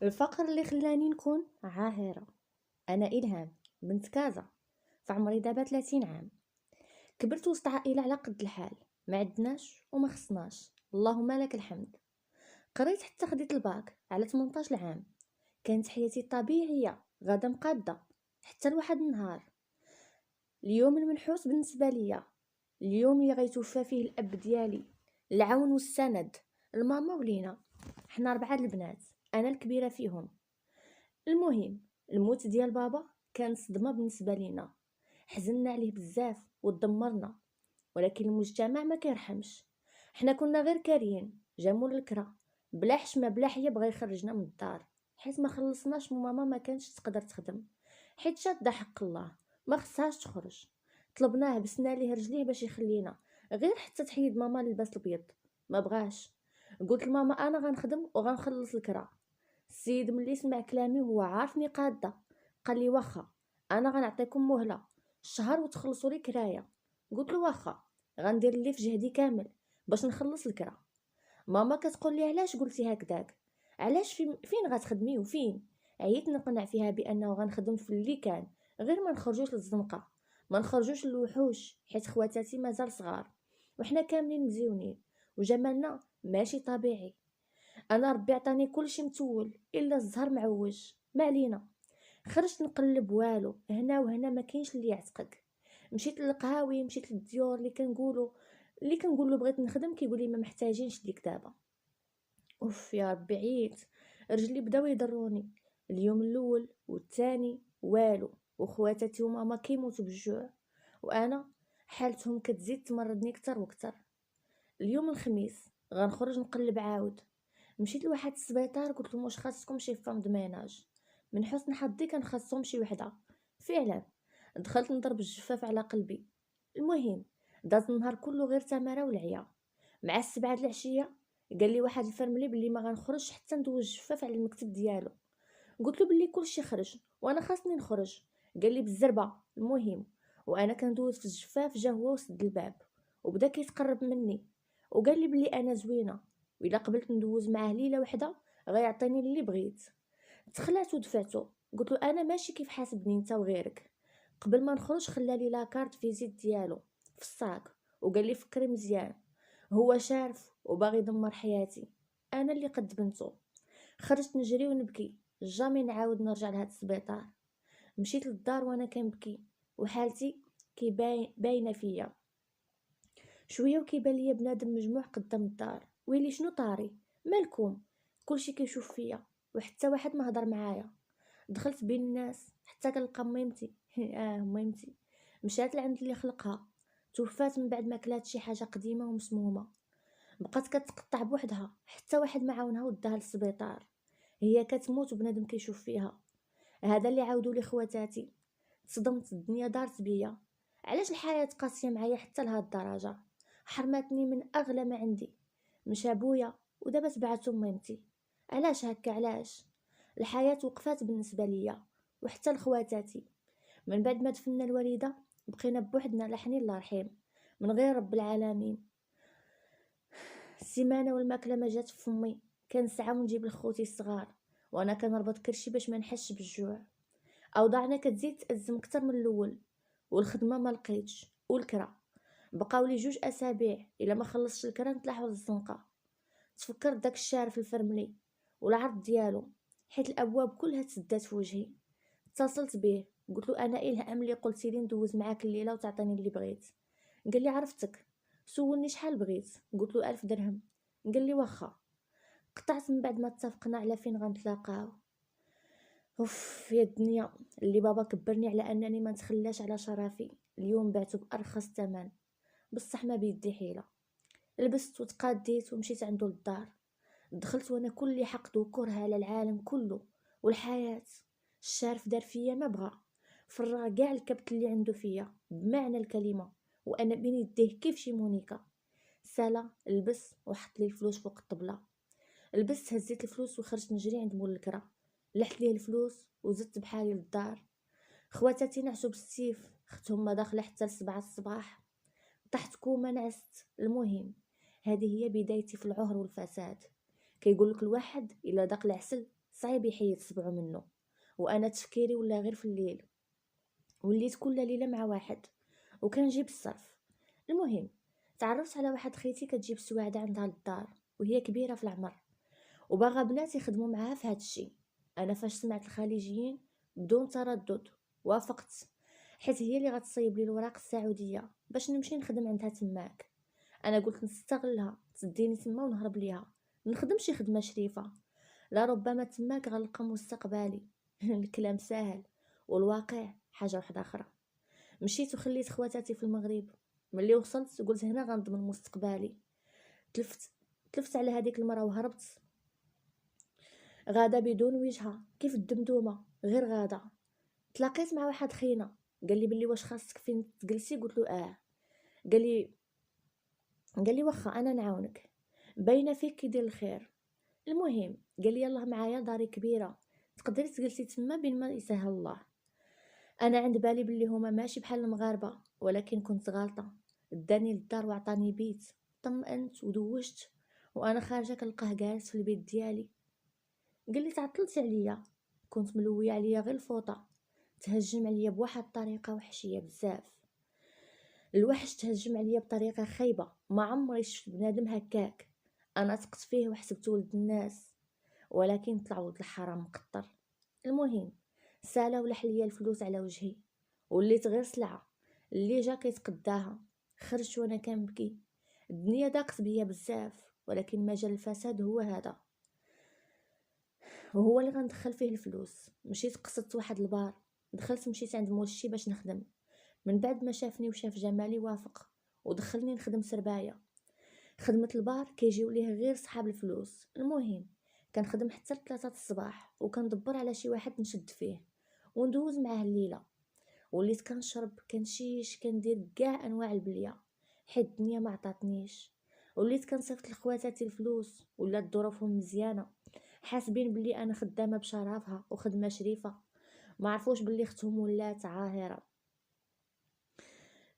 الفقر اللي خلاني نكون عاهرة. أنا إلهام، بنت كازا، فعمري دابا 30 عام. كبرت وسط عائلة على قد الحال، ما عدناش وما خصناش، اللهم لك الحمد. قريت حتى خديت الباك على 18 عام. كانت حياتي طبيعية غادة مقادة حتى لواحد النهار. اليوم المنحوس بالنسبة ليا، اليوم اللي غيتوفى فيه الأب ديالي، العون والسند، الماما ولينا. حنا 4 البنات، أنا الكبيرة فيهم. المهم، الموت ديال بابا كان صدمة بالنسبة لينا، حزننا عليه بزاف ودمرنا. ولكن المجتمع ما كيرحمش. حنا كنا غير كاريين، جا مول الكرا بلا حشمه بلا حيا بغا يخرجنا من الدار، حيت ما خلصناش وماما ما كانش تقدر تخدم، حيت شاده حق الله ما خصهاش تخرج. طلبناه بسنا ليه رجليه باش يخلينا، غير حتى تحيد ماما للباس الابيض ما بغاش. قلت لماما انا غنخدم وغنخلص الكرا. السيد ملي سمع كلامي وهو عارفني قاده، قال لي واخا، انا غنعطيكم مهله شهر وتخلصوا لي كرايه. قلت له واخا، غندير اللي في جهدي كامل باش نخلص الكرا. ماما كتقول لي علاش قلتي هكذاك، علاش فين غتخدمي وفين؟ عييت نقنع فيها بانه غنخدم في اللي كان، غير ما نخرجوش للزنقه، ما نخرجوش للوحوش، حيت خواتاتي مازال صغار وحنا كاملين مزيونين وجمالنا ماشي طبيعي. انا ربي عطاني كلشي متول الا الزهر معوج، ما علينا. خرجت نقلب والو هنا وهنا، ما كاينش اللي يعتقك. مشيت للقهاوي، مشيت للديور اللي كنقول له بغيت نخدم، كيقول لي ما محتاجينش ليك دابا. اوف يا ربي، عييت، رجلي بداو يضروني. اليوم الاول والثاني والو، وخواتاتي وماما كيموتوا بالجوع، وانا حالتهم كتزيد تمرضني كتر وكتر. اليوم الخميس غنخرج نقلب عاود. مشيت لواحد السبيطار، قلت لهم واش خاصكم شي فام دميناج؟ من حسن حظي كان خاصهم شي وحده. فعلا دخلت نضرب الجفاف على قلبي. المهم، داز النهار كله غير تماره والعيا. مع 7 العشيه قال لي واحد الفرملي بلي ما غنخرجش حتى ندوز الجفاف على المكتب ديالو. قلت له بلي كلشي خرج وانا خاصني نخرج. قال لي بالزربه. المهم، وانا كندوز في الجفاف جا هو وسد الباب وبدا كيتقرب مني، وقال لي بلي انا زوينه وإلا قبلت ندوز معاه ليله وحده غيعطيني اللي بغيت. تخلعت ودفعته. قلت له انا ماشي كيف حاسبني انت وغيرك. قبل ما نخرج خلالي لاكارت فيزيت ديالو في الصاك، وقال لي فكري مزيان، هو شارف وباغي يدمر حياتي. انا اللي قد بنته. خرجت نجري ونبكي، جامي نعاود نرجع لهاد السبيطار. مشيت للدار وانا كنبكي وحالتي باينه فيا شويه، وكيبان ليا بنادم مجموع قدام الدار. ويلي شنو طاري؟ مالكم؟ كلشي كيشوف فيا وحتى واحد ما هضر معايا. دخلت بين الناس حتى كنلقى ميمتي ميمتي مشات لعند اللي خلقها، توفات من بعد ما كلات شي حاجه قديمه ومسمومه. بقات كتقطع بوحدها حتى واحد ما عاونها وداها للسبيطار. هي كتموت وبنادم كيشوف فيها. هذا اللي عاودوا لي خواتاتي. صدمت، الدنيا دارت بيا. علاش الحياه قاسيه معايا حتى لهاد الدرجه؟ حرمتني من اغلى ما عندي. مشى بويا ودابا تبعتو ميمتي. علاش هكا؟ علاش الحياه وقفات بالنسبه ليا وحتى لخواتاتي؟ من بعد ما دفنا الوالده بقينا بوحدنا لا حنين الله رحيم، من غير رب العالمين. السيمانه والماكله ما جات في فمي. كنسعى ونجيب لخوتي الصغار وانا كنربط كرشي باش ما نحسش بالجوع. اوضاعنا كتزيد تأزم اكتر من الاول، والخدمه ما لقيتش والكرا. بقاو لي 2 اسابيع الا ما خلصتش الكرا نطلعوا للزنقه. تفكرت داك الشارف الفرملي والعرض ديالو، حيت الابواب كلها تسدات في وجهي. اتصلت به، قلت له انا الهام اللي قلتي لي ندوز معاك الليله وتعطيني اللي بغيت. قال لي عرفتك. سولني شحال بغيت، قلت له 1000 درهم. قال لي واخا. قطعت من بعد ما اتفقنا على فين غنتلاقاو. اوف يا الدنيا، اللي بابا كبرني على انني ما نتخلاش على شرفي، اليوم بعته بارخص ثمن. بصح ما بيدي حيله. لبست وتقاديت ومشيت عنده للدار. دخلت وانا كل حقد وكره على العالم كله والحياه. الشارف دار فيا ما بغى، فرغ كاع الكبت اللي عنده فيا بمعنى الكلمه، وانا بين يديه كيف شي مونيكا. سالا لبس وحط لي الفلوس فوق الطبله. لبست، هزيت الفلوس وخرجت نجري عند مول الكرا. لحت ليه الفلوس وزدت بحالي للدار. خواتاتي نعسوا بالسيف، اختهم ما داخله حتى ل7 الصباح. طحت كوما نعست. المهم، هذه هي بدايتي في العهر والفساد. كيقول لك الواحد الا داق العسل صعيب يحيد صبعو منه. وانا تفكيري ولا غير في الليل، وليت كل ليله مع واحد وكنجيب الصرف. المهم تعرفت على واحد خيتي كتجيب سواعده عندها للدار، وهي كبيره في العمر وباغا بنات يخدموا معاها في هذا الشيء. انا فاش سمعت الخليجيين بدون تردد وافقت، حيت هي اللي غتصيب لي الوراق السعوديه باش نمشي نخدم عندها تماك. انا قلت نستغلها تديني تما ونهرب ليها، نخدم شي خدمه شريفه، لا ربما تماك غنلقى مستقبلي. الكلام ساهل والواقع حاجه واحده اخرى. مشيت وخليت خواتاتي في المغرب. ملي وصلت قلت هنا غنضمن مستقبلي. تلفت على هذيك المراه وهربت. غاده بدون وجهها كيف الدمدومه، غير غاده. تلاقيت مع واحد خينا قال لي بلي واش خاصك فين تجلسي، قلت له قال لي واخا انا نعاونك، باينه فيك كيدير الخير. المهم قال لي يلاه معايا داري كبيره تقدري تجلسي تما بين ما يسهل الله. انا عند بالي بلي هما ماشي بحال المغاربه، ولكن كنت غالطه. داني للدار وعطاني بيت، طمأنت ودوشت، وانا خارجه كنلقاه جالس في البيت ديالي. قال لي تعطلتي عليا. كنت ملويه عليا غير الفوطه. تهجم عليا بواحد الطريقه وحشيه بزاف. الوحش تهجم عليا بطريقه خايبه، ما عمري شفت بنادم هكاك. انا ثقت فيه وحسبته ولد الناس، ولكن طلع ولد الحرام مقطر. المهم سالا ولح ليا الفلوس على وجهي، وليت غير سلعه. اللي جا كيتقداها. خرجت وانا كنبكي. الدنيا ضاقت بيا بزاف، ولكن مجال الفساد هو هذا، وهو اللي غندخل فيه الفلوس. مشيت قصدت واحد البار، دخلت مشيت عند مولشي باش نخدم. من بعد ما شافني وشاف جمالي وافق ودخلني نخدم سربايه. خدمة البار كيجيو ليه غير صحاب الفلوس. المهم كنخدم حتى 3 الصباح وكندبر على شي واحد نشد فيه وندوز معاه الليله. وليت كنشرب كنشيش كندير كاع انواع البليه، حيت الدنيا ما عطاتنيش. وليت كنصيفط لخواتاتي الفلوس، ولات ظروفهم مزيانه، حاسبين بلي انا خدامه بشرافها وخدمه شريفه، ما عرفوش بلي اختهم ولات عاهره.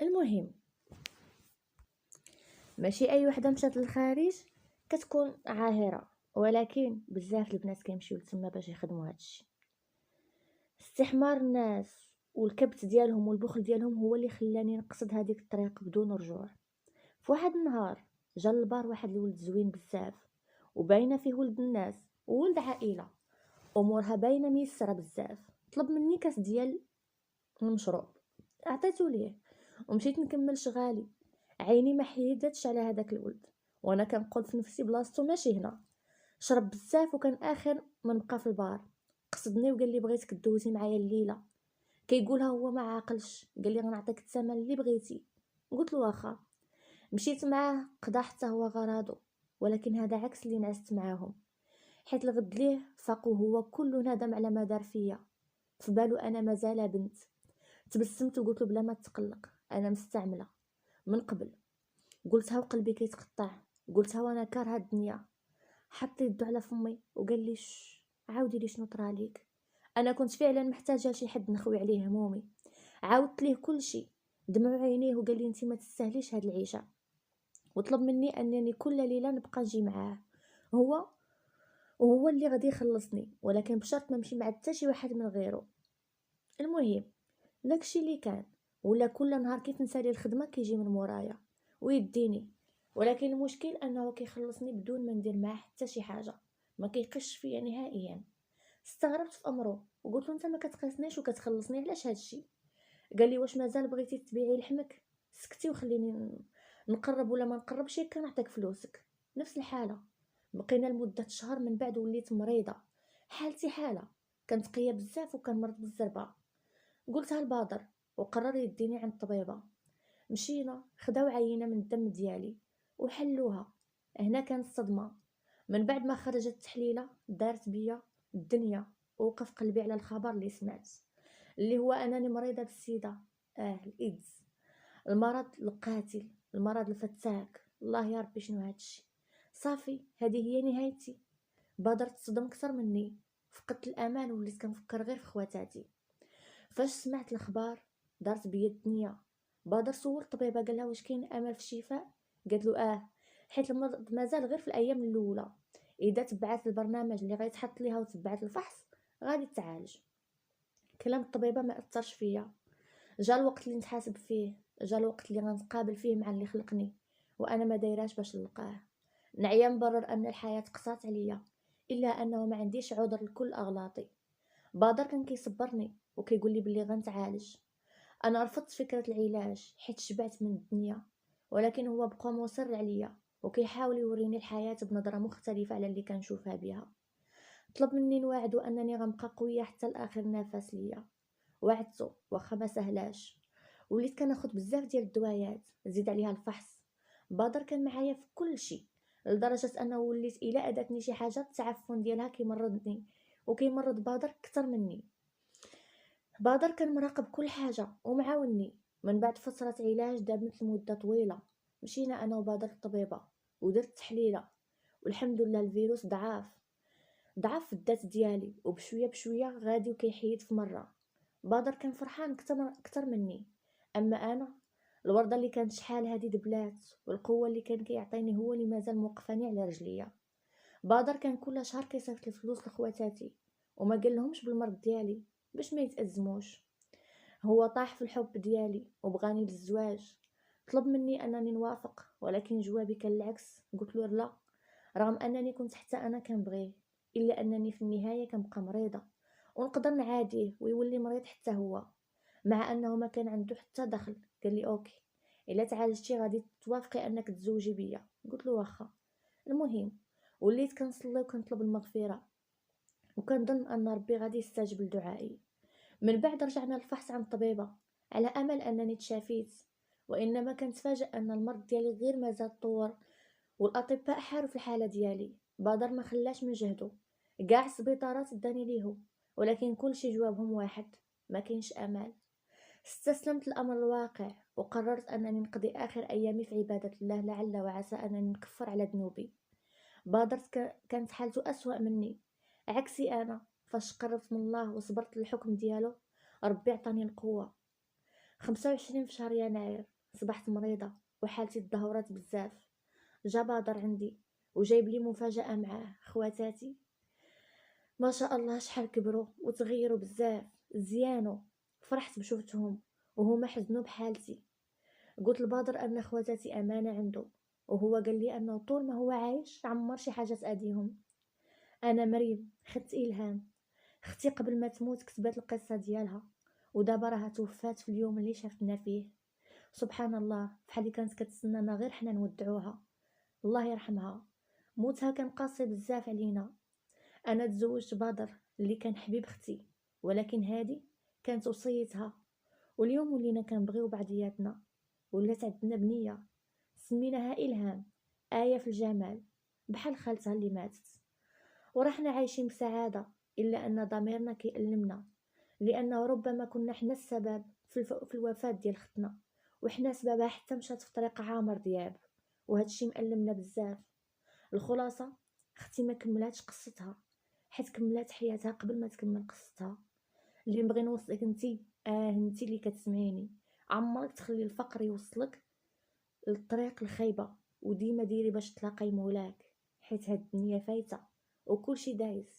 المهم ماشي اي وحده مشات للخارج كتكون عاهره، ولكن بزاف البنات كيمشيو لتما باش يخدموا هادشي. استحمار الناس والكبت ديالهم والبخل ديالهم هو اللي خلاني نقصد هذيك الطريق بدون رجوع. في واحد النهار جا للبار واحد الولد زوين بزاف، وباينه فيه ولد الناس وولد عائله، امورها باينه ميسره بزاف. طلب مني كاس ديال المشروب، عطيته ليه ومشيت نكمل شغالي. عيني ما حيدتش على هذاك الولد، وانا كنقول في نفسي بلاصتو ماشي هنا. شرب بزاف وكان اخر من بقى في البار. قصدني وقال لي بغيتك دوزي معايا الليله. كيقولها هو ما عاقلش، قال لي غنعطيك الثمن اللي بغيتي. قلت له واخا. مشيت معاه قضى حتى هو غراضو، ولكن هذا عكس اللي نعست معاهم، حيت الغد ليه فاق هو كل ندم على ما دار فيا. في بالو انا مازال بنت. تبسمت وقلت له بلا ما تقلق، انا مستعمله من قبل. قلتها وقلبي كيتقطع، قلتها وانا كارهه الدنيا. حط يدو على فمي وقال لي عاودي لي شنو طرا ليك. انا كنت فعلا محتاجه لشي حد نخوي عليه همومي. عاودت ليه كل شيء، دمع عينيه وقال لي انت ما تستاهليش هاد العيشه، وطلب مني انني كل ليله نبقى نجي معاه هو، وهو اللي غادي يخلصني، ولكن بشرط ما نمشي مع حتى شي واحد من غيره. المهم داكشي اللي كان، ولا كل نهار كيف نسالي الخدمه كيجي من مورايا ويديني. ولكن المشكل انه كيخلصني بدون ما ندير معاه حتى شي حاجه، ما كيقش فيا نهائيا. استغربت في امره وقلت له انت ما كتقيسنيش وكتخلصني علاش هادشي. قال لي واش مازال بغيتي تبيعي لحمك، سكتي وخليني نقرب ولا ما نقربش كنعطيك فلوسك. نفس الحاله بقينا لمده شهر، من بعد وليت مريضه، حالتي حاله، كنتقيا بزاف وكنمرض بالزربه. قلتها لبادر وقرر يديني عند الطبيبه. مشينا خداو عينه من الدم ديالي وحلوها. هنا كانت الصدمه. من بعد ما خرجت التحليله دارت بيا الدنيا، ووقف قلبي على الخبر اللي سمعت، اللي هو انني مريضه بالسيده، الايدز، المرض القاتل، المرض الفتاك. الله يا ربي شنو هادشي. صافي هذه هي نهايتي. بادرت تصدم اكثر مني، فقدت الامان وليت كنفكر غير في خواتاتي. فاش سمعت الاخبار دارت بيا الدنيا. بادر سول الطبيبه قالها واش كاين امل في الشفاء، قالت له حيت المرض مازال غير في الايام الاولى، اذا تبعات البرنامج اللي غيتحط ليها وتبعات الفحص غادي تعالج. كلام الطبيبه ما اثرش فيا. جا الوقت اللي نتحاسب فيه، جا الوقت اللي غنتقابل فيه مع اللي خلقني وانا ما دايراش باش نلقاه. نعيا نبرر ان الحياه قصات عليا، الا انه ما عنديش عذر لكل اغلاطي. بدر كان كيصبرني وكيقول لي بلي غنتعالج. انا رفضت فكره العلاج حيت شبعت من الدنيا، ولكن هو بقى مصر عليا وكيحاول يوريني الحياه بنظره مختلفه على اللي كنشوفها بها. طلب مني نواعدو انني غنبقى قويه حتى لاخر نفس ليا. وعدتو واخا ما سهلاش. وليت كناخد بزاف ديال الدوايات، زيد عليها الفحص. بدر كان معايا في كل شيء، لدرجه انه وليت الا اداتني شي حاجه التعفن ديالها كيمرضني وكيمرض بدر اكثر مني. بدر كان مراقب كل حاجه ومعاونني. من بعد فتره علاج دامت لمده طويله، مشينا انا وبدر الطبيبه ودرت تحليله، والحمد لله الفيروس ضعف في الذات ديالي، وبشويه بشويه غادي وكيحيد في مره. بدر كان فرحان اكثر مني. اما انا، الورده اللي كانت شحال هادي دبلات، والقوه اللي كان كيعطيني هو اللي مازال موقفاني على رجليا. بدر كان كل شهر كيصيفط الفلوس لخواتاتي وما قال لهمش بالمرض ديالي باش ما يتأزموش. هو طاح في الحب ديالي وبغاني بالزواج. طلب مني انني نوافق، ولكن جوابي كان العكس. قلت له لا، رغم انني كنت حتى انا كنبغيه، الا انني في النهايه كنبقى مريضه ونقدر نعاديه ويولي مريض حتى هو، مع انه ما كان عنده حتى دخل. قال لي اوكي، الا تعالجتي غادي توافقي انك تزوجي بيا. قلت له واخا. المهم وليت كنصلي وكنطلب المغفره، وكنظن ان ربي غادي يستجيب لدعائي. من بعد رجعنا الفحص عن الطبيبه على امل انني تشافيت، وانما كنتفاجأ ان المرض ديالي غير مازال طور، والاطباء حاروا في الحاله ديالي. بدر ما خلاش من جهده، كاع السبيطارات داني ليهم، ولكن كل شي جوابهم واحد: ما كاينش امل. استسلمت الامر الواقع وقررت انني نقضي اخر ايامي في عباده الله، لعل وعسى انني نكفر على ذنوبي. بدر كانت حالته اسوأ مني. عكسي انا، فاش قربت من الله وصبرت للحكم ديالو ربي عطاني القوه. 25 في شهر يناير صبحت مريضه وحالتي تدهورت بزاف. جا بدر عندي وجايب لي مفاجأة معاه. خواتاتي ما شاء الله شحال كبروا وتغيروا بزاف، زيانوا. فرحت بشوفتهم وهما حزنوا بحالتي. قلت لبادر ان خواتاتي امانة عنده، وهو قال لي انه طول ما هو عايش عمر شي حاجة تأذيهم. انا مريم خدت الهام. اختي قبل ما تموت كتبت القصة ديالها، ودابا راها توفات في اليوم اللي شافتنا فيه. سبحان الله، بحال اللي كانت كتسنانا غير حنا نودعوها. الله يرحمها، موتها كان قاسي بزاف علينا. انا تزوجت بدر اللي كان حبيب اختي، ولكن هذه كانت وصيتها. واليوم ولينا كنبغيو بعضياتنا، ولات عندنا بنيه سميناها الهام، ايه في الجمال، بحال خالتها اللي ماتت. ورحنا عايشين بسعاده، الا ان ضميرنا كيألمنا، لانه ربما كنا حنا السبب في الوفاه ديال اختنا، وحنا سببها حتى مشات في طريق عامر دياب، وهادشي مألمنا بزاف. الخلاصه، اختي ما كملاتش قصتها، حيت كملات حياتها قبل ما تكمل قصتها. اللي نبغي نوصلك انتي اللي كتسمعيني، عمرك تخلي الفقر يوصلك للطريق الخايبه، وديما ديري باش تلاقاي مولاك، حيت هاد الدنيا فايته وكلشي دايز.